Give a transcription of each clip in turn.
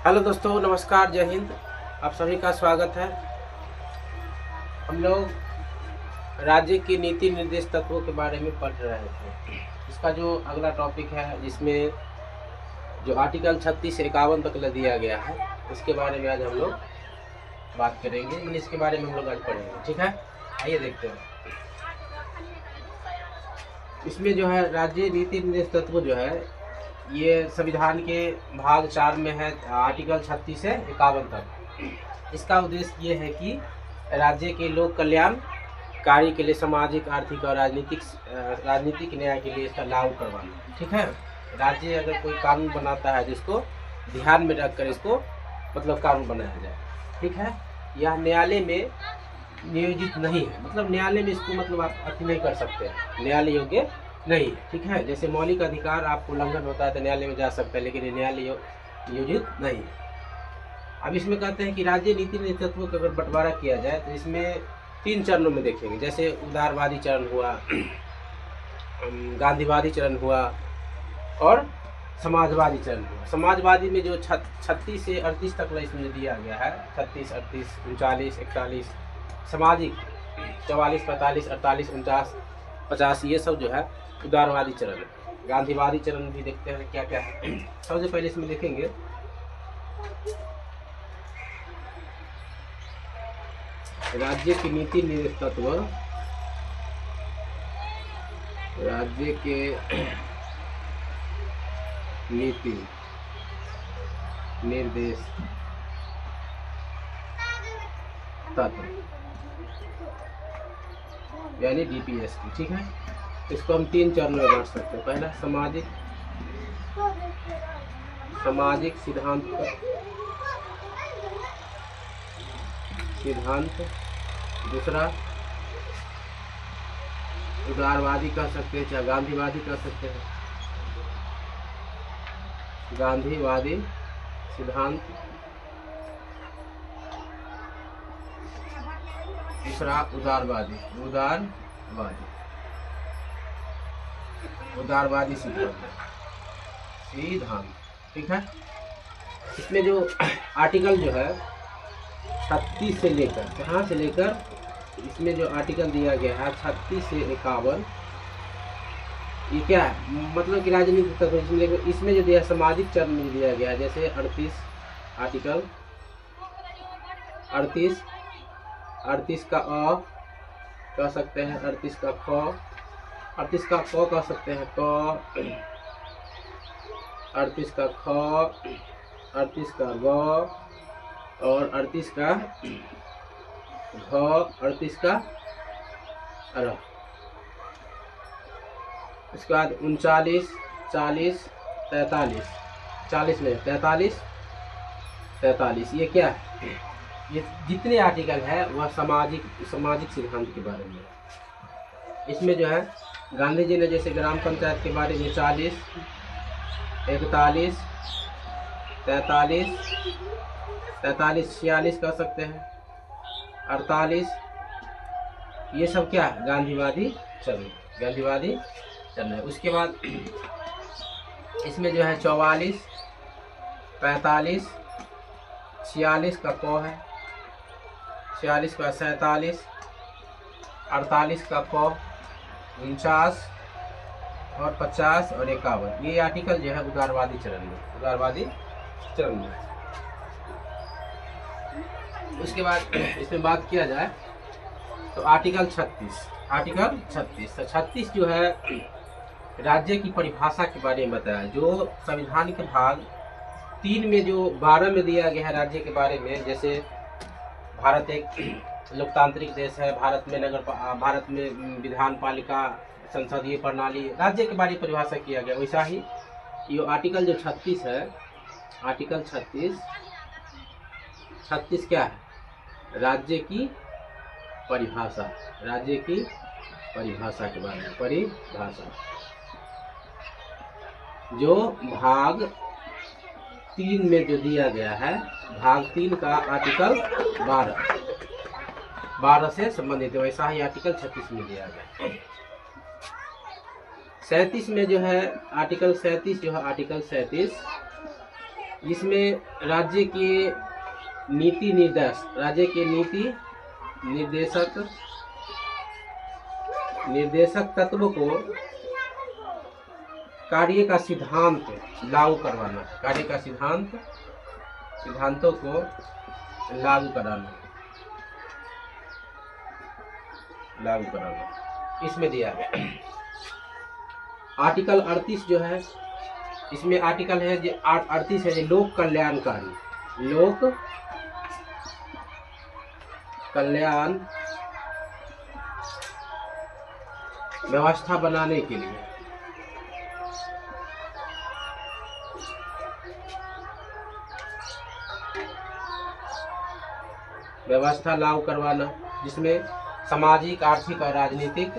Hello दोस्तों, नमस्कार, जय हिंद। आप सभी का स्वागत है। हम लोग राज्य की नीति निर्देश तत्वों के बारे में पढ़ रहे थे। इसका जो अगला टॉपिक है, जिसमें जो आर्टिकल 36 से 51 तक दिया गया है, इसके बारे में आज हम लोग बात करेंगे। इसके बारे में हम लोग आज पढ़ेंगे, ठीक है। आइए देखते हैं। इसमें जो है राज्य नीति निर्देश तत्व जो है, ये संविधान के भाग 4 में है, आर्टिकल 36 से 51 तक। इसका उद्देश्य ये है कि राज्य के लोक कल्याण कार्य के लिए सामाजिक, आर्थिक और राजनीतिक न्याय के लिए इसका लागू करवाना, ठीक है। राज्य अगर कोई कानून बनाता है, जिसको ध्यान में रखकर इसको मतलब कानून बनाया जाए, ठीक है। यह न्यायालय में नियोजित नहीं है, मतलब न्यायालय में इसको मतलब आप अति नहीं कर सकते, न्यायालय योग्य नहीं, ठीक है। जैसे मौलिक अधिकार आपको उल्लंघन होता है तो न्यायालय में जा सकता है, लेकिन न्यायालय नियोजित नहीं है। अब इसमें कहते हैं कि राज्य नीति नेतृत्व का अगर बंटवारा किया जाए तो इसमें 3 चरणों में देखेंगे। जैसे उदारवादी चरण हुआ, गांधीवादी चरण हुआ और समाजवादी चरण हुआ। समाजवादी में जो 36 से 38 तक इसमें दिया गया है, 36, 38, 39, 41, सामाजिक 44, 45, 48, 49, 50, ये सब जो है उदारवादी चरण है। गांधीवादी चरण भी देखते हैं क्या क्या है। सबसे पहले इसमें देखेंगे राज्य की नीति निर्देश तत्व। राज्य के नीति निर्देश तत्व यानी डीपीएस की, ठीक है। इसको हम 3 चरण में बांट सकते हैं। पहला सामाजिक सिद्धांत, दूसरा उदारवादी कह सकते हैं, चाहे गांधीवादी कह सकते हैं, गांधीवादी सिद्धांत, दूसरा उदारवादी सिद्धांत, ठीक है। इसमें जो आर्टिकल जो है 36 से लेकर, कहाँ से लेकर, इसमें जो आर्टिकल दिया गया है 36 से 51, ये क्या है, मतलब कि राजनीतिक तत्व। इसमें जो दिया सामाजिक चरण में दिया गया है, जैसे 38 आर्टिकल 38 का अ कह सकते हैं, 38 का क, 38 का क कह सकते हैं, क, 38 का ख, 38 का ग और 38 का घ, 38 का र। उसके बाद 39, 40, 43, 40 में 43, ये क्या है, ये जितने आर्टिकल है वह सामाजिक सिद्धांत के बारे में। इसमें जो है गांधी जी ने जैसे ग्राम पंचायत के बारे में 40, 41, 43, 46 कह सकते हैं, 48, ये सब क्या है, गांधीवादी चरण है। उसके बाद इसमें जो है 44, 45, 46 का क है, 46 का 47, 48 का क, 49 और 50 और 51, ये आर्टिकल जो है उदारवादी चरण में। उसके बाद इसमें बात किया जाए तो आर्टिकल 36 जो है राज्य की परिभाषा के बारे में बताया, जो संविधान के भाग 3 में जो 12 में दिया गया है राज्य के बारे में। जैसे भारत एक लोकतांत्रिक देश है, भारत में विधान पालिका, संसदीय प्रणाली, राज्य के बारे में परिभाषा किया गया। वैसा ही ये आर्टिकल जो 36 है, आर्टिकल 36 क्या है, राज्य की परिभाषा के बारे में। परिभाषा जो भाग 3 में जो दिया गया है, भाग 3 का आर्टिकल 12 से संबंधित है, वैसा ही आर्टिकल 36 में दिया गया। 37 में जो है आर्टिकल 37 जो है, आर्टिकल 37 जिसमें राज्य के नीति निर्देशक तत्व को कार्य का सिद्धांत लागू करवाना, सिद्धांतों को लागू कराना इसमें दिया गया। आर्टिकल 38 जो है, इसमें आर्टिकल है जो 38 है जो लोक कल्याण व्यवस्था बनाने के लिए व्यवस्था लागू करवाना, जिसमें सामाजिक, आर्थिक और राजनीतिक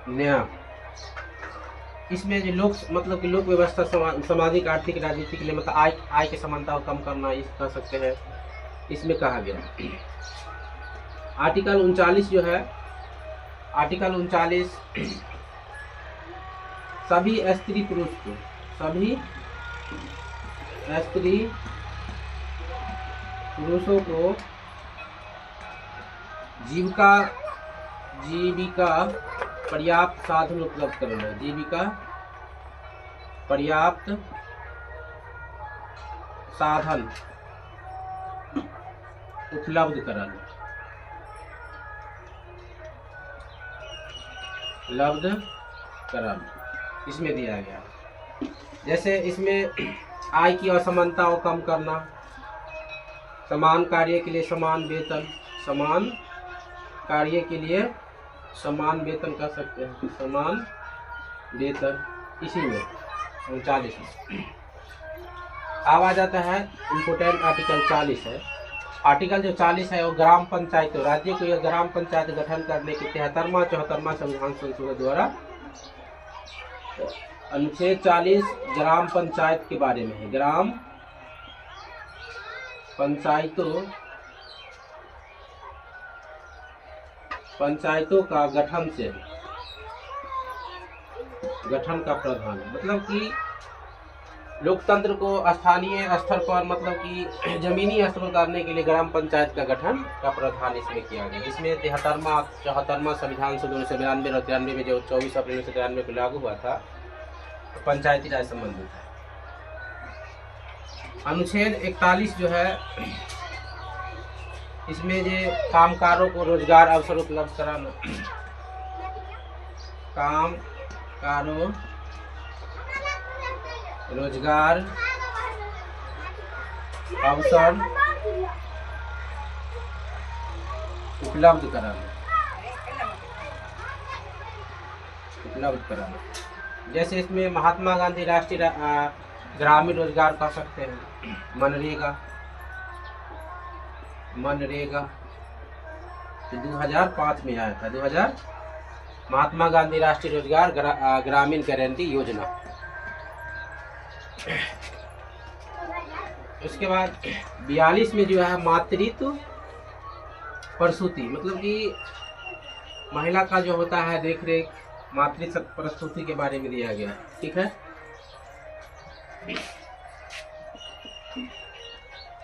न्याय, इसमें जो लोक व्यवस्था, सामाजिक, आर्थिक, राजनीतिक लिए मतलब आय की समानता को कम करना, इस कह सकते हैं, इसमें कहा गया। आर्टिकल 39 जो है, आर्टिकल 39 सभी स्त्री पुरुषों को जीविका पर्याप्त साधन उपलब्ध कराना, इसमें दिया गया। जैसे इसमें आय की असमानता को कम करना, समान कार्य के लिए समान वेतन कर सकते हैं, समान वेतन, इसी में 39 में। अब आ जाता है इम्पोर्टेंट आर्टिकल 40 है। आर्टिकल जो 40 है वो ग्राम पंचायत, राज्य को यह ग्राम पंचायत गठन करने के 73वां संविधान संशोधन द्वारा अनुच्छेद 40 ग्राम पंचायत के बारे में है। ग्राम पंचायतों का गठन का प्रावधान है। मतलब कि लोकतंत्र को स्थानीय स्तर पर, मतलब कि जमीनी स्तर पर करने के लिए ग्राम पंचायत का गठन का प्रावधान इसमें किया गया। इसमें 73वां संविधान संशोधन 1992 और 93 में जो 24 अप्रैल 1993 को लागू हुआ था, तो पंचायती राज संबंधित है। अनुच्छेद 41 जो है, इसमें जो कामगारों को रोजगार अवसर उपलब्ध कराना, कामगारों रोजगार अवसर उपलब्ध कराना। जैसे इसमें महात्मा गांधी राष्ट्रीय ग्रामीण रोजगार कह सकते हैं, मनरेगा तो 2005 में आया था, महात्मा गांधी राष्ट्रीय रोजगार ग्रामीण गारंटी योजना। उसके बाद 42 में जो है मातृत्व प्रसूति, मतलब कि महिला का जो होता है देख रेख, मातृत्व प्रसूति के बारे में दिया गया। ठीक है,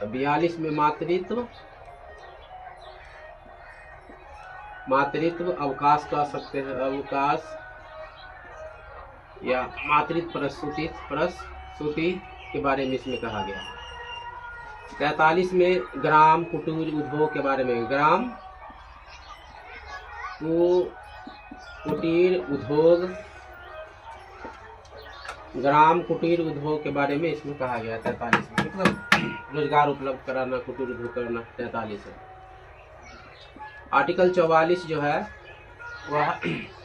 42 में मातृत्व अवकाश कह सकते हैं, अवकाश या मातृत्व प्रसूति के बारे में इसमें कहा गया। 43 में ग्राम कुटीर उद्योग के बारे में, ग्राम कुटीर उद्योग के बारे में इसमें कहा गया। 43 में मतलब रोजगार उपलब्ध कराना, कुटीर उद्योग करना। 43 है। आर्टिकल 44 जो है वह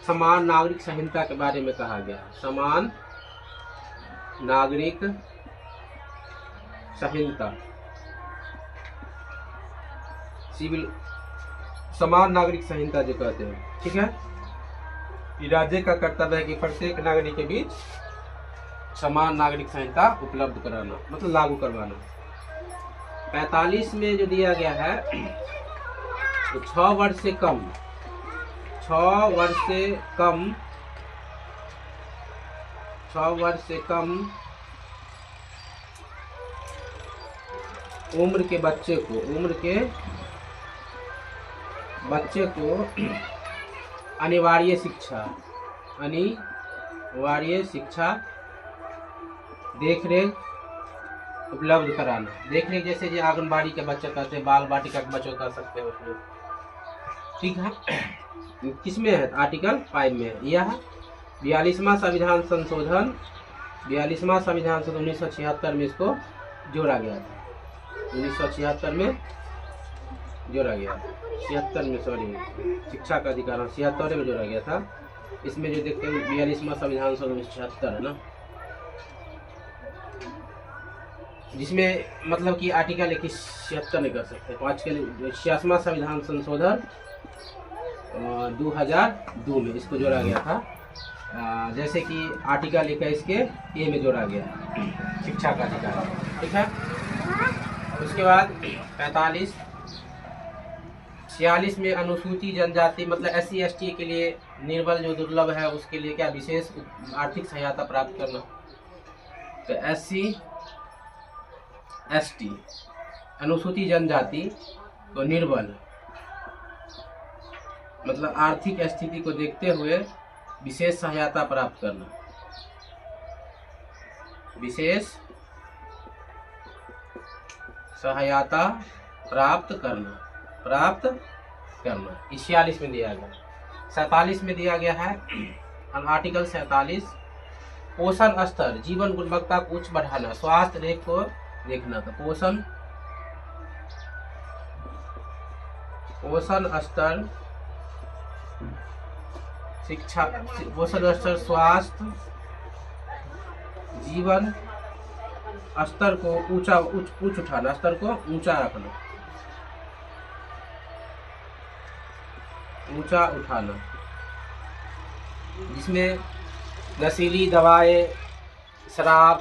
समान नागरिक संहिता के बारे में कहा गया। समान नागरिक संहिता, समान नागरिक संहिता जो कहते हैं। ठीक है, राज्य का कर्तव्य है कि प्रत्येक नागरिक के बीच समान नागरिक संहिता उपलब्ध कराना, मतलब लागू करवाना। 45 में जो दिया गया है तो 6 वर्ष से कम 6 वर्ष से कम उम्र के बच्चे को अनिवार्य शिक्षा देखरेख उपलब्ध कराना। देखरेख जैसे जो आंगनबाड़ी के बच्चे कहते हैं, बाल बाटिका के बच्चों कह सकते हैं उसमें, ठीक है। किसमें है? आर्टिकल 5 में। यह 42वां संविधान संशोधन 1976 में इसको जोड़ा गया था। 1976 में जोड़ा गया, 76 में, सॉरी, शिक्षा का अधिकार 76 में जोड़ा गया था। इसमें जो देखते हैं 42वां संविधान संशोधन 76 है ना, जिसमें मतलब कि आर्टिकल 76 नहीं कर सकते। 5 के 86वां संविधान संशोधन 2002 में इसको जोड़ा गया था। जैसे कि आर्टिकल 21 के ए में जोड़ा गया शिक्षा का अधिकार, ठीक है। उसके बाद 46 में अनुसूचित जनजाति मतलब SC ST के लिए निर्बल जो दुर्लभ है उसके लिए क्या विशेष आर्थिक सहायता प्राप्त करना। तो SC ST अनुसूचित जनजाति को निर्बल मतलब आर्थिक स्थिति को देखते हुए विशेष सहायता प्राप्त करना, विशेष सहायता प्राप्त करना 46 में दिया गया। 47 में दिया गया है आर्टिकल 47 पोषण स्तर जीवन गुणवत्ता को उच्च बढ़ाना, स्वास्थ्य रेख को देखना। तो पोषण स्तर शिक्षा, पोषण स्तर, स्वास्थ्य, जीवन स्तर को उच्च उठाना, स्तर को ऊंचा रखना, ऊंचा उठाना, जिसमें नशीली दवाएं, शराब,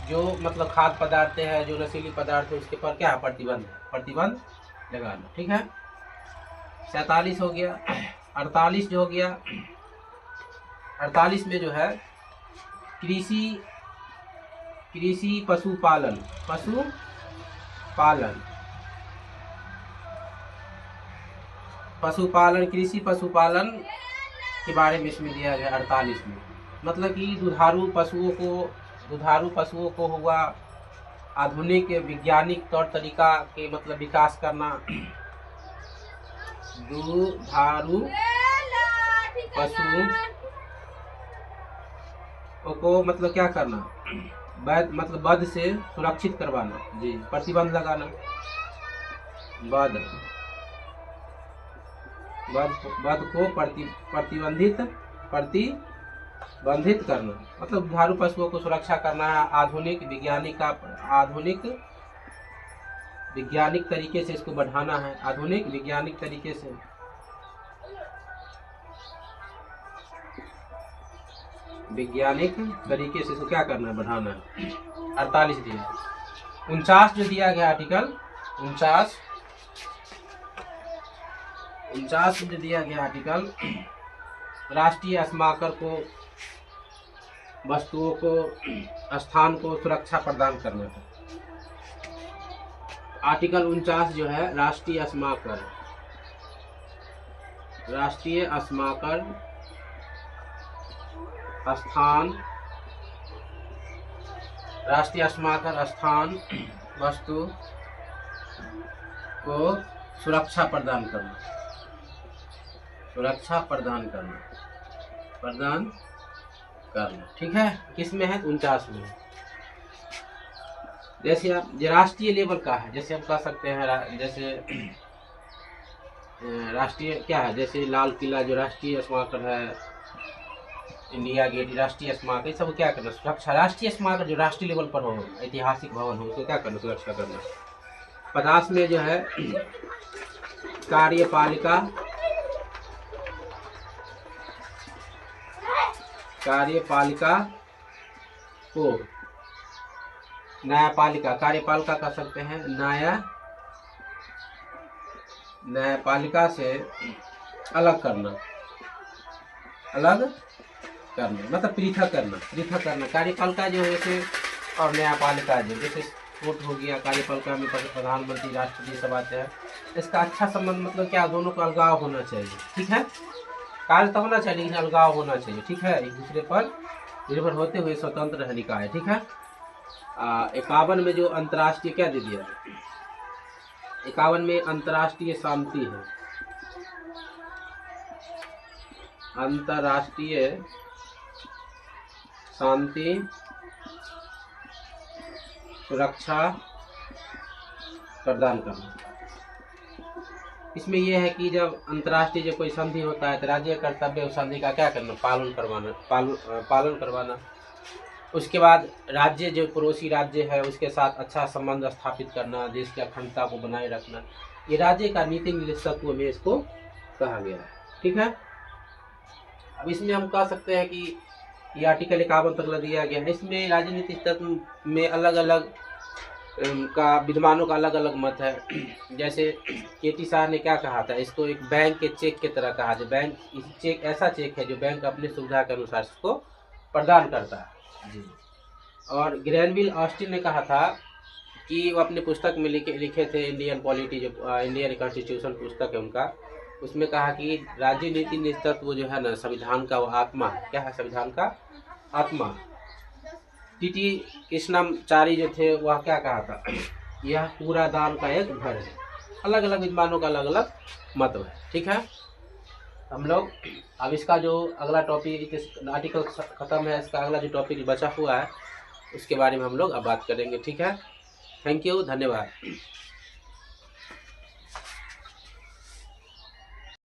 जो मतलब खाद्य पदार्थ है, जो नशीली पदार्थ है उसके पर क्या है प्रतिबंध लगाना, ठीक है। 47 हो गया। 48 जो हो गया, 48 में जो है कृषि पशुपालन कृषि पशुपालन के बारे में इसमें दिया गया 48 में। मतलब कि दुधारू पशुओं को हुआ आधुनिक वैज्ञानिक तौर तरीका के मतलब विकास करना। दुधारू पशुओं को मतलब क्या करना, वध से सुरक्षित करवाना, जी, प्रतिबंध लगाना, वध को प्रतिबंधित करना, मतलब दुधारू पशुओं को सुरक्षा करना है। आधुनिक वैज्ञानिक तरीके से इसको बढ़ाना है, आधुनिक वैज्ञानिक तरीके से इसको क्या करना है, बढ़ाना है। 48 दिया। 49 जो दिया गया आर्टिकल 49 जो दिया गया आर्टिकल राष्ट्रीय स्मारक को वस्तुओं को स्थान को सुरक्षा प्रदान करना है। आर्टिकल 49 जो है राष्ट्रीय स्मारक स्थान वस्तु को सुरक्षा प्रदान करना, ठीक है। किसमें है? 49 में। जैसे आप राष्ट्रीय लेवल का है, जैसे हम कह सकते हैं जैसे राष्ट्रीय क्या है, जैसे लाल किला जो राष्ट्रीय स्मारक है, इंडिया गेट राष्ट्रीय स्मारक, ये सब क्या करना, सुरक्षा। राष्ट्रीय स्मारक जो राष्ट्रीय लेवल पर हो, ऐतिहासिक भवन हो, उसको क्या करना, सुरक्षा करना। 50 में जो है कार्यपालिका को न्यायपालिका, कार्यपालिका कह सकते हैं, न्यायपालिका से अलग करना, मतलब पृथक करना। कार्यपालिका जो है जैसे और न्यायपालिका जैसे कोर्ट हो गया, कार्यपालिका में प्रधानमंत्री राष्ट्रपति सब आते हैं। इसका अच्छा संबंध मतलब क्या, दोनों का अलगाव होना चाहिए, ठीक है। कार्य तो होना चाहिए लेकिन अलगाव होना चाहिए, ठीक है। एक दूसरे पर निर्भर होते हुए स्वतंत्र रहने का है, ठीक है। 51 में जो अंतर्राष्ट्रीय क्या दे दिया, 51 में अंतर्राष्ट्रीय शांति है, अंतर्राष्ट्रीय शांति सुरक्षा प्रदान करना। इसमें यह है कि जब अंतर्राष्ट्रीय जो कोई संधि होता है तो राज्य कर्तव्य उस संधि का क्या करना, पालन करवाना। उसके बाद राज्य जो पड़ोसी राज्य है उसके साथ अच्छा संबंध स्थापित करना, देश की अखंडता को बनाए रखना, ये राज्य का नीति निर्देशत्व में इसको कहा गया है, ठीक है। अब इसमें हम कह सकते हैं कि ये आर्टिकल 51 तक दिया गया है। इसमें राजनीतिक तत्व में अलग अलग का विद्वानों का अलग अलग मत है। जैसे केटी साहब ने क्या कहा था, इसको एक बैंक के चेक की तरह कहा है। बैंक चेक ऐसा चेक है जो बैंक अपनी सुविधा के अनुसार इसको प्रदान करता है जी। और ग्रैनविल ऑस्टिन ने कहा था कि वो अपने पुस्तक में लिखे थे, इंडियन पॉलिटी जो इंडियन कॉन्स्टिट्यूशन पुस्तक है उनका, उसमें कहा कि राज्य नीति नेतृत्व जो है ना, संविधान का वो आत्मा है। क्या है संविधान का आत्मा। टीटी कृष्णमाचारी जो थे वह क्या कहा था, यह पूरा दान का एक घर है। अलग अलग विद्वानों का अलग अलग मत है, ठीक है। हम लोग अब इसका जो अगला टॉपिक, आर्टिकल खत्म है, इसका अगला जो टॉपिक बचा हुआ है उसके बारे में हम लोग अब बात करेंगे, ठीक है। थैंक यू, धन्यवाद।